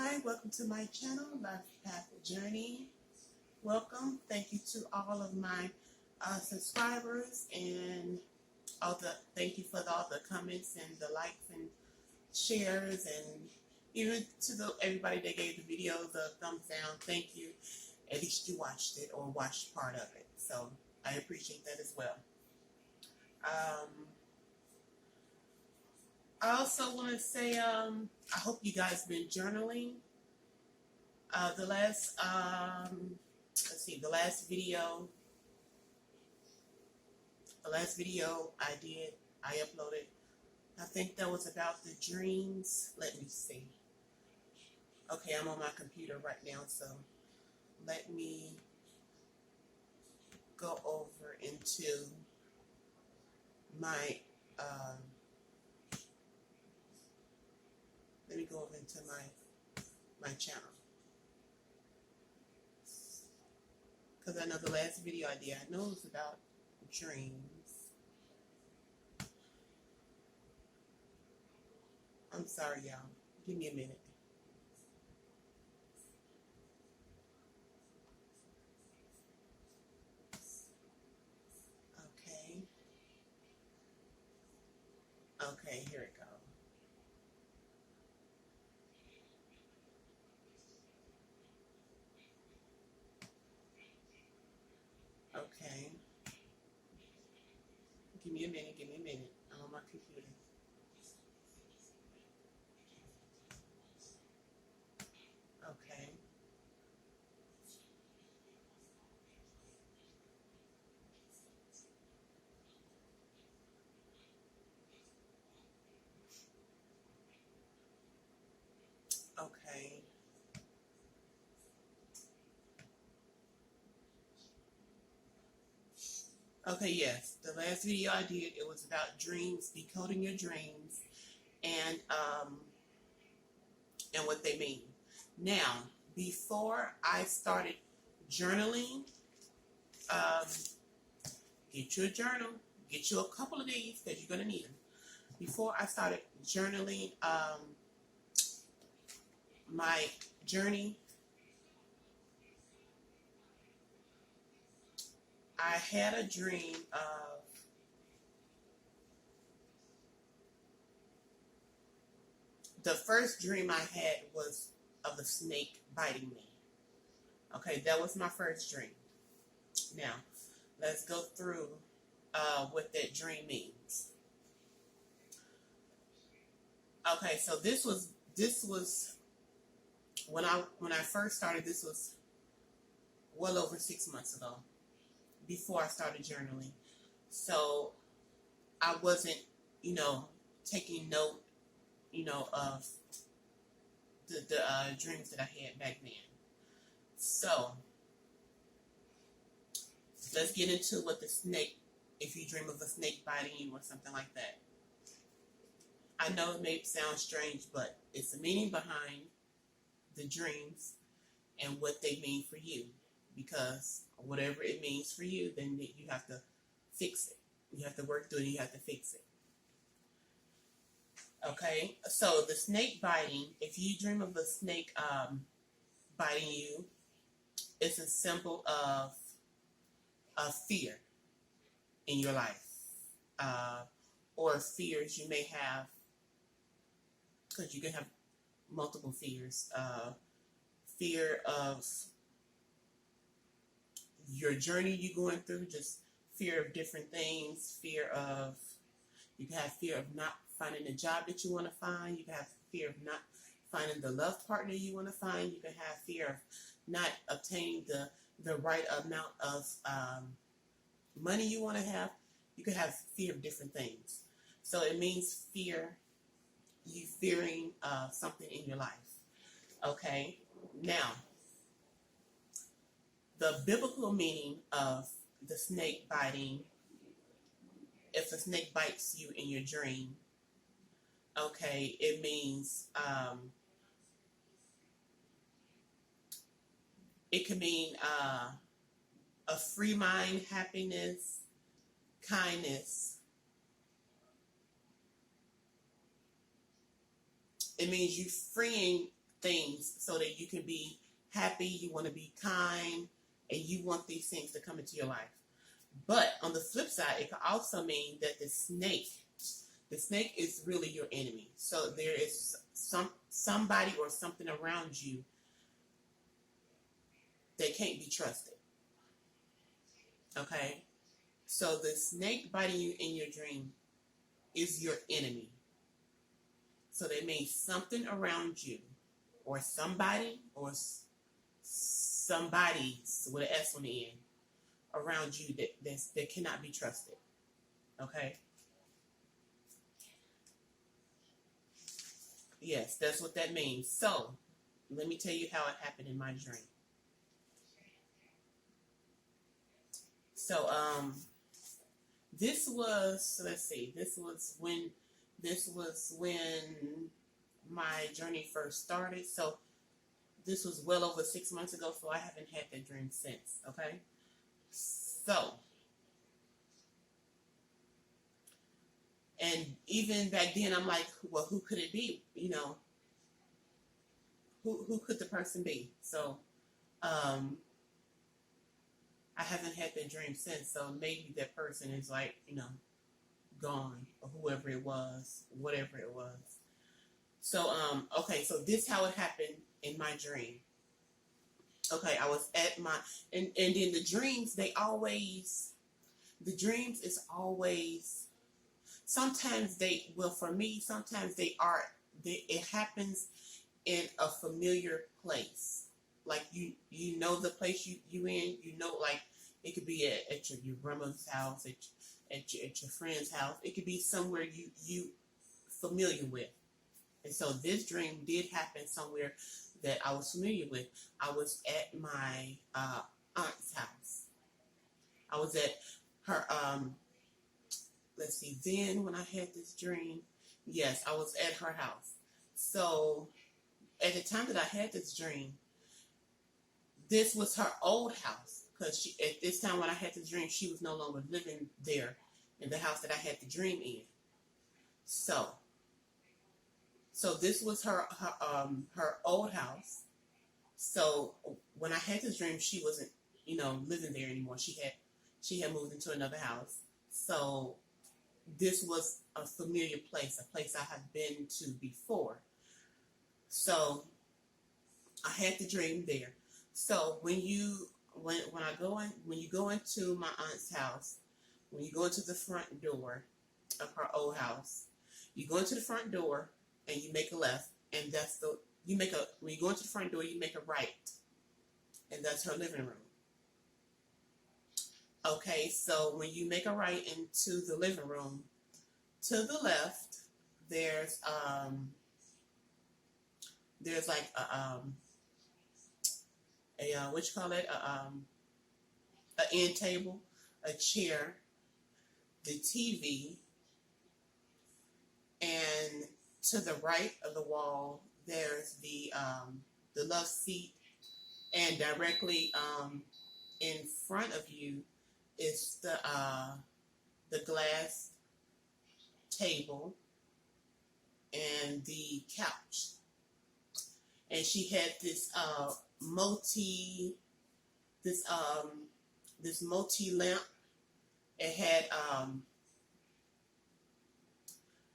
Hi, welcome to my channel, Life Path Journey. Welcome. Thank you to all of my subscribers and thank you for all the comments and the likes and shares, and even to everybody that gave the video the thumbs down. Thank you. At least you watched it or watched part of it. So I appreciate that as well. I also want to say I hope you guys been journaling. The last video I uploaded, I think that was about the dreams. Let me see. Okay, I'm on my computer right now, so let me go over into my my channel, because I know the last video I did, I know it was about dreams. I'm sorry, y'all. Give me a minute. Okay, here it goes. Okay. Give me a minute. I'm on my computer. Okay. Okay. Okay, yes. The last video I did, it was about dreams, decoding your dreams, and what they mean. Now, before I started journaling, get you a journal. Get you a couple of these because you're going to need them. Before I started journaling my journey, I had a dream of the first dream I had was of the snake biting me. Okay, that was my first dream. Now, let's go through what that dream means. Okay, so this was when I first started. This was well over 6 months ago, before I started journaling. So I wasn't, taking note, of the dreams that I had back then. So let's get into what the snake, if you dream of a snake biting you or something like that. I know it may sound strange, but it's the meaning behind the dreams and what they mean for you. Because whatever it means for you, then you have to fix it. You have to work through it, you have to fix it. Okay, so the snake biting, if you dream of a snake biting you, it's a symbol of fear in your life, or fears you may have, because you can have multiple fears. Fear of your journey you're going through, just fear of different things, you can have fear of not finding the job that you want to find, you can have fear of not finding the love partner you want to find, you can have fear of not obtaining the right amount of money you want to have. You can have fear of different things. So it means fear, you fearing something in your life. Okay, now the biblical meaning of the snake biting, if a snake bites you in your dream, okay, it means it can mean a free mind, happiness, kindness. It means you freeing things so that you can be happy, you want to be kind, and you want these things to come into your life. But on the flip side, it can also mean that the snake is really your enemy. So there is somebody or something around you that can't be trusted. Okay? So the snake biting you in your dream is your enemy. So that means something around you, or somebody, or somebody's with an S on the end around you that cannot be trusted. Okay? Yes, that's what that means. So, let me tell you how it happened in my dream. So, this was when my journey first started. So, this was well over 6 months ago, so I haven't had that dream since, okay? So, and even back then, I'm like, well, who could it be? You know, who could the person be? So, I haven't had that dream since, so maybe that person is like, you know, gone, or whoever it was, whatever it was. So, okay, so this is how it happened in my dream. Okay, I was at my, and then the dreams is always, sometimes for me, sometimes it happens in a familiar place. Like, you know the place you in, you know, like, it could be at your grandmother's house, at your friend's house. It could be somewhere you familiar with. And so this dream did happen somewhere that I was familiar with. I was at my aunt's house. I was at her, let's see, then when I had this dream, yes, I was at her house. So at the time that I had this dream, this was her old house, because at this time when I had the dream, she was no longer living there in the house that I had the dream in. So this was her old house. So when I had this dream, she wasn't, you know, living there anymore. She had moved into another house. So this was a familiar place, a place I had been to before. So I had the dream there. So when you go into my aunt's house, when you go into the front door of her old house, you go into the front door and you make a left, and when you go into the front door, you make a right, and that's her living room. Okay, so when you make a right into the living room, to the left, there's like an end table, a chair, the TV, and to the right of the wall, there's the love seat, and directly in front of you is the glass table and the couch. And she had this multi lamp. It had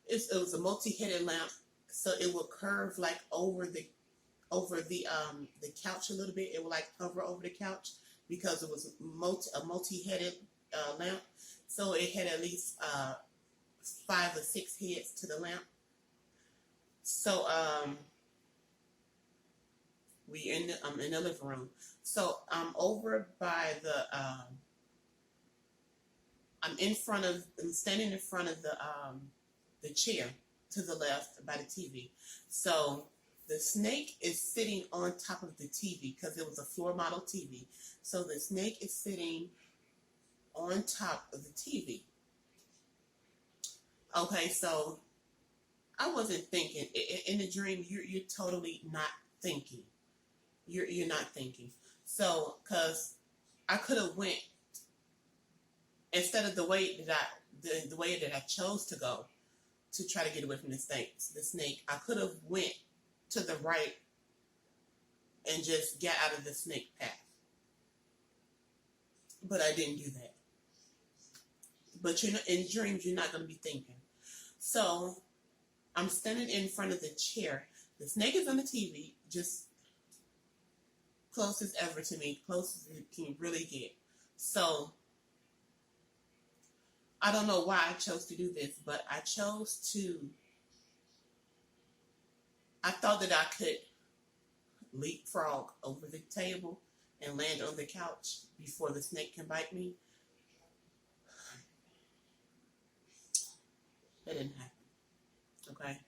it was a multi-headed lamp, so it would curve like over the couch a little bit. It would like hover over the couch because it was a multi-headed lamp. So it had at least 5 or 6 heads to the lamp. So we in the living room. So I'm over by the I'm standing in front of the chair to the left by the TV. So the snake is sitting on top of the TV because it was a floor model TV. So the snake is sitting on top of the TV. Okay, so I wasn't thinking. In the dream, you're totally not thinking. You're not thinking. So, because I could have went, instead of the way that I chose to go to try to get away from the snake, I could have went to the right and just get out of the snake path. But I didn't do that. But in dreams, you're not going to be thinking. So I'm standing in front of the chair. The snake is on the TV, just close as ever to me, close as it can really get. So I don't know why I chose to do this, but I thought that I could leapfrog over the table and land on the couch before the snake can bite me. That didn't happen. Okay?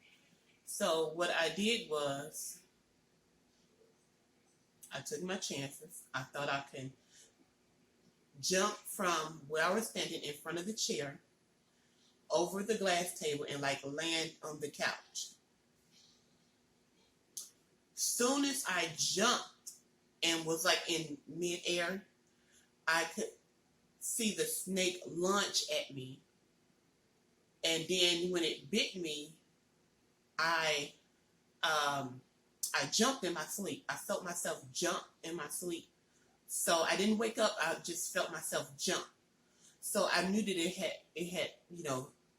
So what I did was I took my chances. I thought I could jump from where I was standing in front of the chair over the glass table and land on the couch. Soon as I jumped and was in midair, I could see the snake launch at me. And then when it bit me, I jumped in my sleep. I felt myself jump in my sleep. So I didn't wake up. I just felt myself jump. So I knew that it had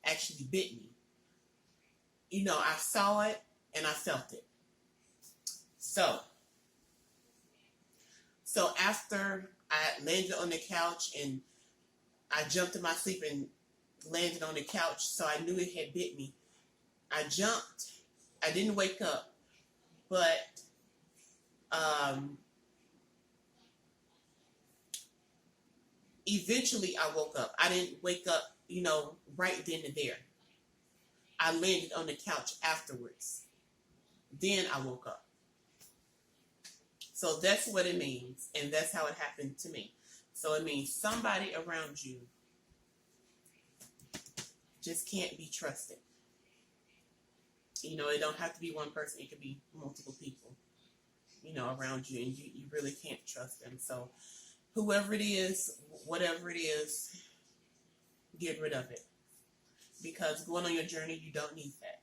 actually bit me. I saw it and I felt it. So after I landed on the couch and I jumped in my sleep and landed on the couch, so I knew it had bit me. I jumped. I didn't wake up, but eventually I woke up. I didn't wake up, right then and there. I landed on the couch afterwards. Then I woke up. So that's what it means, and that's how it happened to me. So it means somebody around you just can't be trusted. It don't have to be one person. It could be multiple people, around you, and you really can't trust them. So whoever it is, whatever it is, get rid of it. Because going on your journey, you don't need that.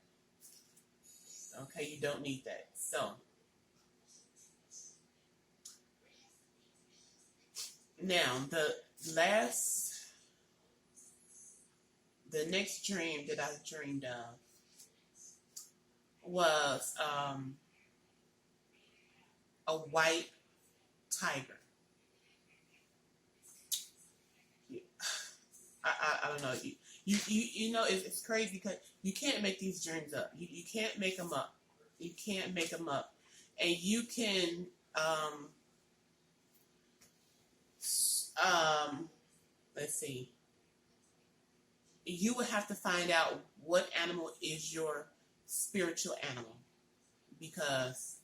Okay, you don't need that. So now the next dream that I dreamed of was a white tiger. I don't know. It's crazy because you can't make these dreams up. You can't make them up. You can't make them up. And you can let's see. You would have to find out what animal is your spiritual animal, because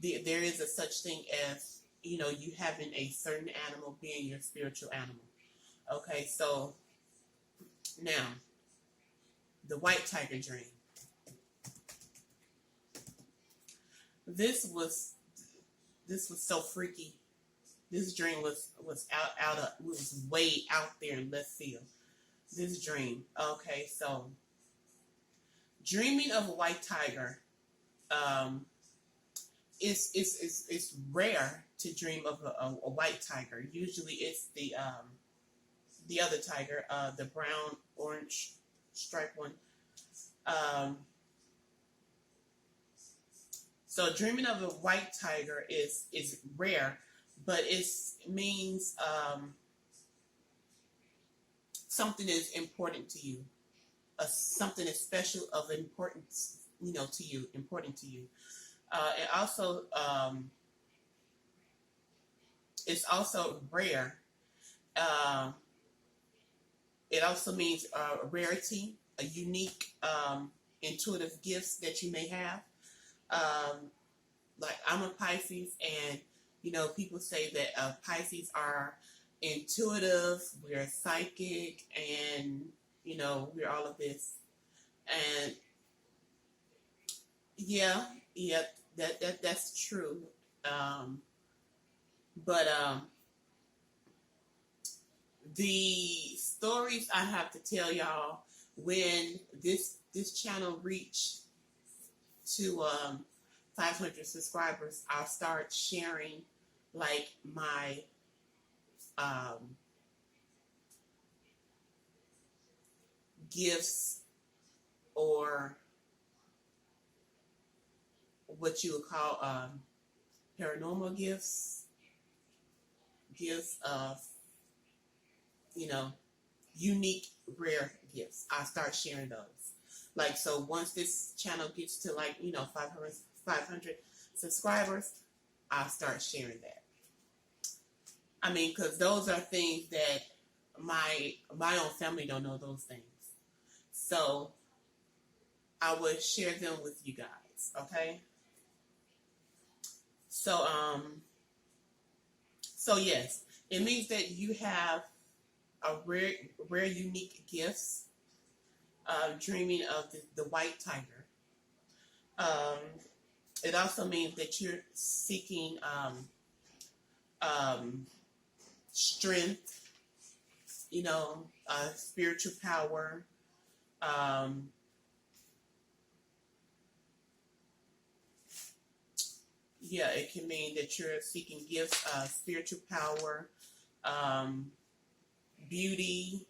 there is a such thing as you having a certain animal being your spiritual animal. Okay, so now the white tiger dream. This was so freaky. This dream was way out there in left field. This dream. Okay, so dreaming of a white tiger, it's rare to dream of a white tiger. Usually it's the other tiger, the brown orange striped one. So dreaming of a white tiger is rare, but it means something is important to you, something is special of importance, to you, important to you. It also it's also rare. It also means a rarity, a unique, intuitive gifts that you may have. Like I'm a Pisces, and people say that Pisces are intuitive, we're psychic, and we're all of this. And yeah, that's true. But the stories I have to tell y'all when this channel reached to 500 subscribers, I'll start sharing like my gifts, or what you would call paranormal gifts, gifts of, you know, unique, rare gifts. I'll start sharing those. Like, so once this channel gets to, like, you know, 500 subscribers, I'll start sharing that. I mean, because those are things that my own family don't know those things. So I will share them with you guys, okay? So, so yes, it means that you have a rare, unique gifts. Dreaming of the white tiger. It also means that you're seeking strength, you know, spiritual power. Yeah, it can mean that you're seeking gifts, spiritual power, beauty.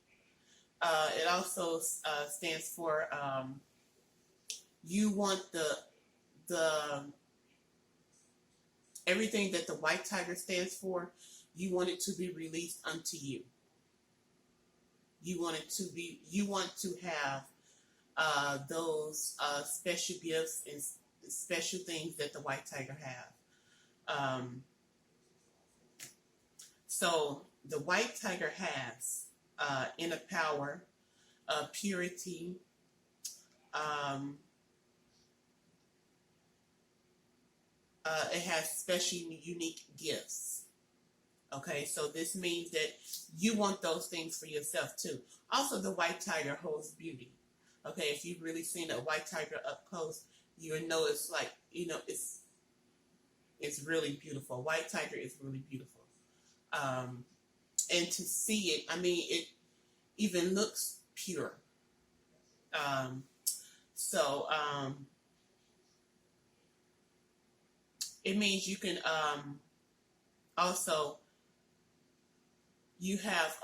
It also stands for you want the everything that the white tiger stands for. You want it to be released unto you. You want to have those special gifts and special things that the white tiger have. So the white tiger has inner power, purity, it has special, unique gifts. Okay, so this means that you want those things for yourself too. Also, the white tiger holds beauty. Okay, if you've really seen a white tiger up close, you will know it's like, you know, it's really beautiful. White tiger is really beautiful. And to see it, I mean, it even looks pure. So it means you can also, you have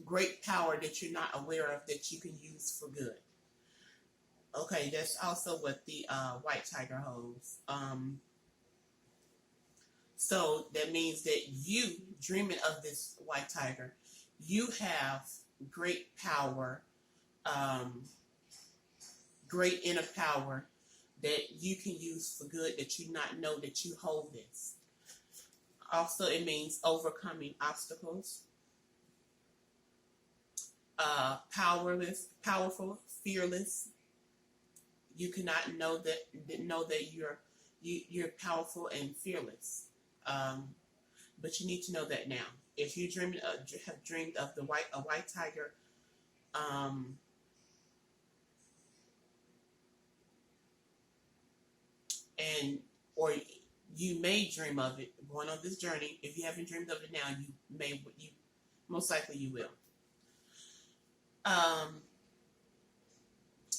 great power that you're not aware of that you can use for good. Okay, that's also what the white tiger holds. So that means that you, dreaming of this white tiger, you have great power, great inner power that you can use for good, that you not know that you hold this. Also, it means overcoming obstacles, powerful, fearless. You cannot know that you're powerful and fearless, but you need to know that now. If you have dreamed of a white tiger, or you may dream of it going on this journey. If you haven't dreamed of it now, you most likely you will.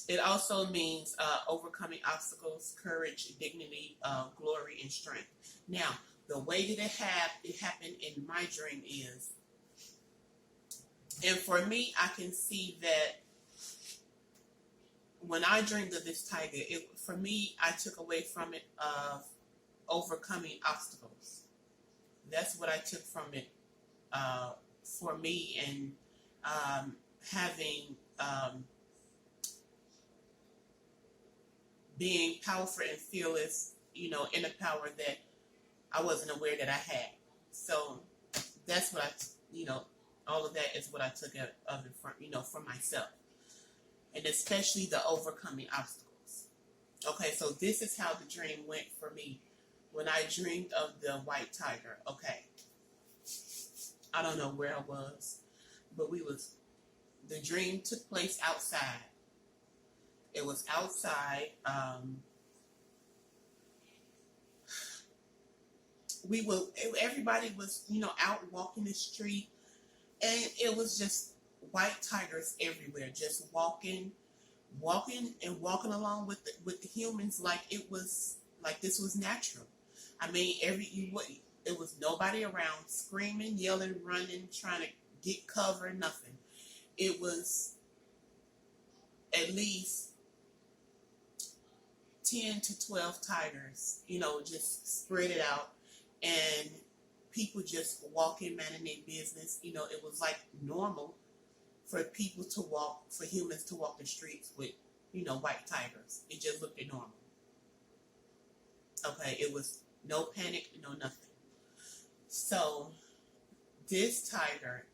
It also means overcoming obstacles, courage, dignity, glory, and strength. Now, the way that it happened in my dream is, and for me, I can see that when I dreamed of this tiger, for me, I took away from it of overcoming obstacles. That's what I took from it for me, and having being powerful and fearless, you know, inner power that I wasn't aware that I had. So that's what all of that is what I took of it for myself. And especially the overcoming obstacles. Okay, so this is how the dream went for me when I dreamed of the white tiger. Okay, I don't know where I was, but the dream took place outside. It was outside. Everybody was, out walking the street, and it was just white tigers everywhere, just walking along with the humans, like it was like this was natural. I mean, it was nobody around screaming, yelling, running, trying to get cover, nothing. It was at least 10 to 12 tigers, just spread it out, and people just walking, minding their business. It was like normal for humans to walk the streets with, white tigers. It just looked normal. Okay, it was no panic, no nothing. So this tiger,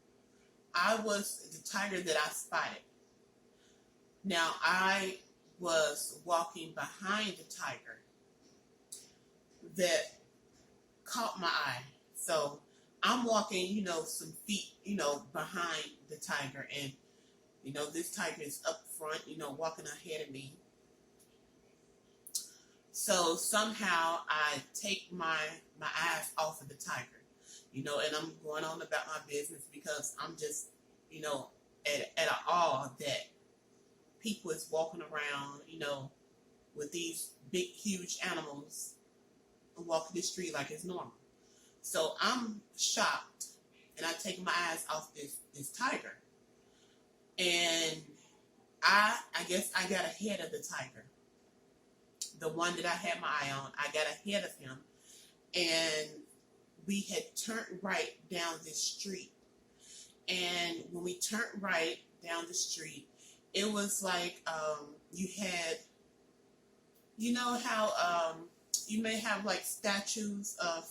was the tiger that I spotted. Now I was walking behind the tiger that caught my eye. So I'm walking, some feet, behind the tiger, and this tiger is up front, walking ahead of me. So somehow I take my eyes off of the tiger, and I'm going on about my business because I'm just, at an awe that people is walking around, with these big, huge animals walking the street like it's normal. So I'm shocked, and I take my eyes off this tiger. And I guess I got ahead of the tiger. The one that I had my eye on, I got ahead of him. And we had turned right down this street. And when we turned right down the street, it was like you had, how you may have like statues of,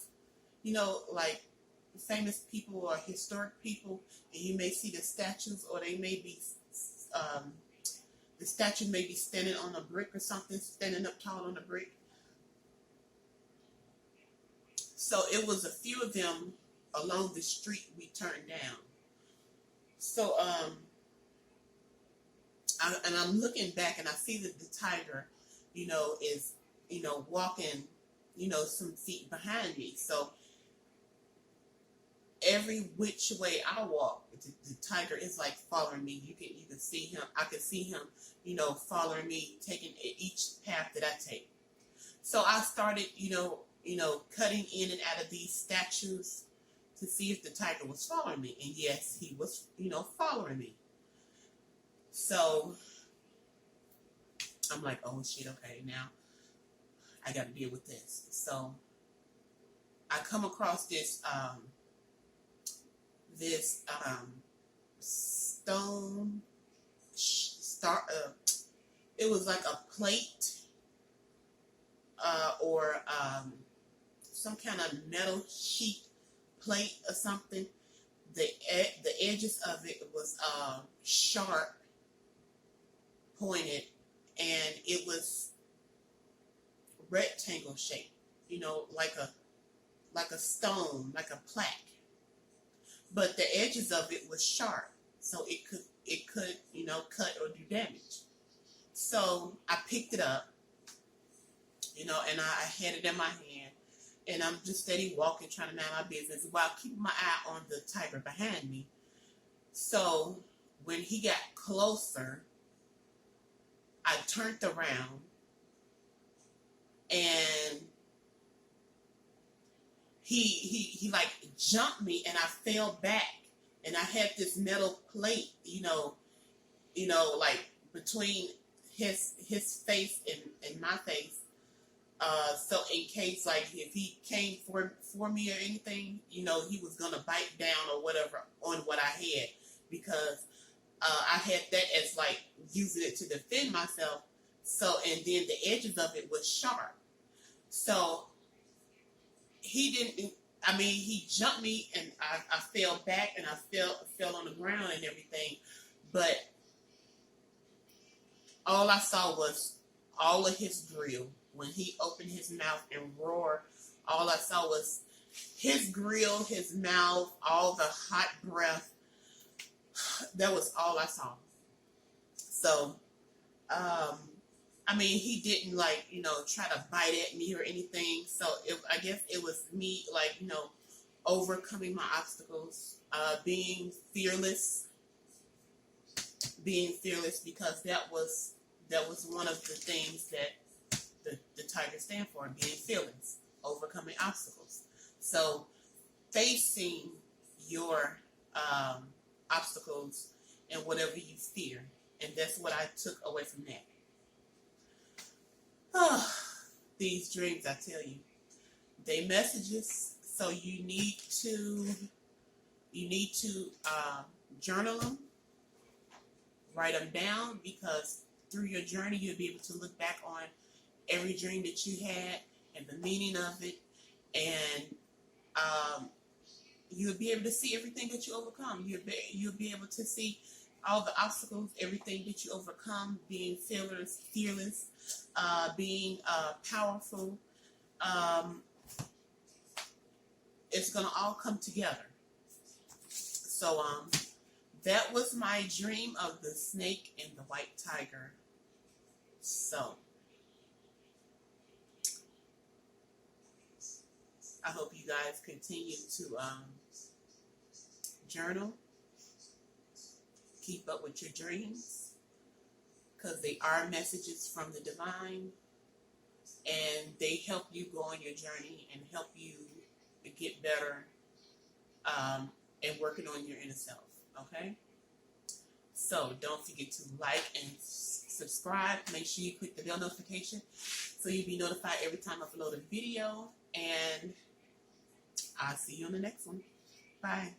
like famous people or historic people, and you may see the statues, or they may be, the statue may be standing on a brick or something, standing up tall on a brick. So it was a few of them along the street we turned down. So, and I'm looking back, and I see that the tiger, is, walking, some feet behind me. So every which way I walk, the tiger is like following me. You can see him. I could see him, following me, taking each path that I take. So I started, cutting in and out of these statues to see if the tiger was following me. And yes, he was, following me. So I'm like, oh shit, okay, now I got to deal with this. So I come across this stone star. It was like a plate or some kind of metal sheet plate or something. The edges of it was sharp, pointed, and it was rectangle shaped. Like a stone, like a plaque. But the edges of it was sharp, so it could cut or do damage. So I picked it up, and I had it in my hand, and I'm just steady walking, trying to mind my business while keeping my eye on the tiger behind me. So when he got closer, I turned around, and he like jumped me, and I fell back, and I had this metal plate, like between his face and my face. So in case like if he came for me or anything, he was gonna bite down or whatever on what I had, because I had that as like using it to defend myself. So, and then the edges of it was sharp. So he jumped me, and I fell back, and I fell on the ground and everything. But all I saw was all of his grill. When he opened his mouth and roared, all I saw was his grill, his mouth, all the hot breath. That was all I saw. So, he didn't try to bite at me or anything. So I guess it was me overcoming my obstacles, being fearless, because that was one of the things that the tiger stand for, being feelings, overcoming obstacles. So facing your obstacles and whatever you fear. And that's what I took away from that. Oh, these dreams, I tell you, they messages. So you need to journal them, write them down, because through your journey you'll be able to look back on every dream that you had and the meaning of it, and you'll be able to see everything that you overcome. You'll be able to see all the obstacles, everything that you overcome, being fearless, being powerful. It's going to all come together. So that was my dream of the snake and the white tiger. So I hope you guys continue to journal, keep up with your dreams, because they are messages from the divine, and they help you go on your journey and help you get better and working on your inner self. Okay? So don't forget to like and subscribe. Make sure you click the bell notification so you'll be notified every time I upload a video. And I'll see you on the next one. Bye.